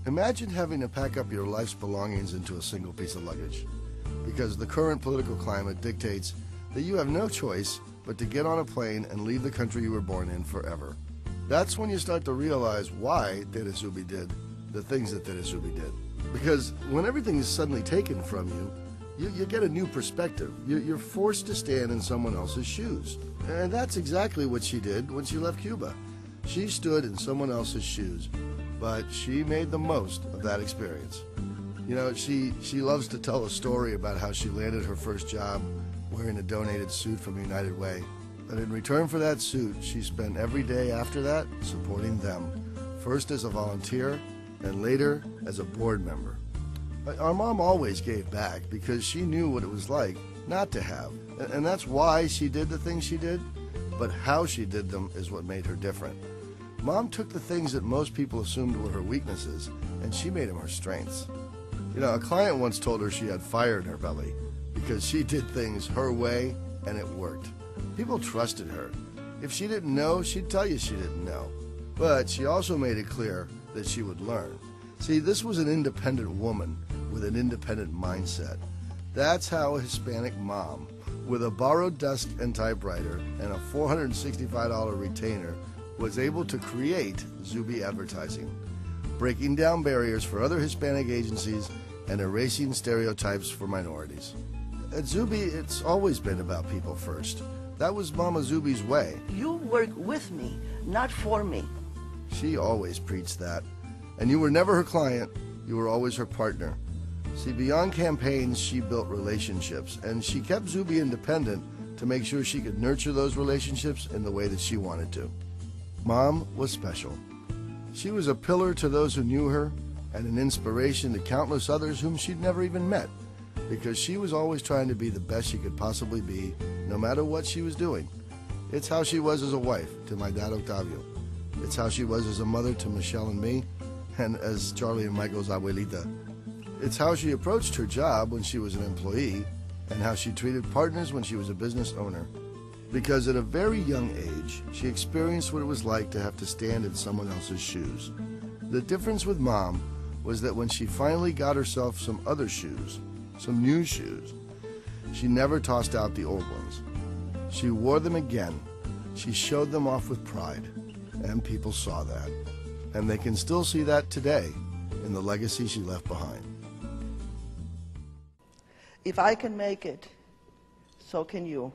Imagine having to pack up your life's belongings into a single piece of luggage, because the current political climate dictates that you have no choice but to get on a plane and leave the country you were born in forever. That's when you start to realize why Tere Zubi did the things that Tere Zubi did. Because when everything is suddenly taken from you get a new perspective. You're forced to stand in someone else's shoes. And that's exactly what she did when she left Cuba. She stood in someone else's shoes, but she made the most of that experience. You know, she loves to tell a story about how she landed her first job wearing a donated suit from United Way. But in return for that suit, she spent every day after that supporting them, first as a volunteer and later as a board member. Our mom always gave back because she knew what it was like not to have. And that's why she did the things she did, but how she did them is what made her different. Mom took the things that most people assumed were her weaknesses, and she made them her strengths. You know, a client once told her she had fire in her belly because she did things her way and it worked. People trusted her. If she didn't know, she'd tell you she didn't know. But she also made it clear that she would learn. See, this was an independent woman with an independent mindset. That's how a Hispanic mom, with a borrowed desk and typewriter and a $465 retainer, was able to create Zubi Advertising, breaking down barriers for other Hispanic agencies and erasing stereotypes for minorities. At Zubi, it's always been about people first. That was Mama Zubi's way. You work with me, not for me. She always preached that. And you were never her client, you were always her partner. See, beyond campaigns, she built relationships, and she kept Zubi independent to make sure she could nurture those relationships in the way that she wanted to. Mom was special. She was a pillar to those who knew her and an inspiration to countless others whom she'd never even met, because she was always trying to be the best she could possibly be, no matter what she was doing. It's how she was as a wife to my dad Octavio. It's how she was as a mother to Michelle and me, and as Charlie and Michael's abuelita. It's how she approached her job when she was an employee, and how she treated partners when she was a business owner. Because at a very young age, she experienced what it was like to have to stand in someone else's shoes. The difference with Mom was that when she finally got herself some other shoes, some new shoes, she never tossed out the old ones. She wore them again. She showed them off with pride, and people saw that. And they can still see that today in the legacy she left behind. If I can make it, so can you.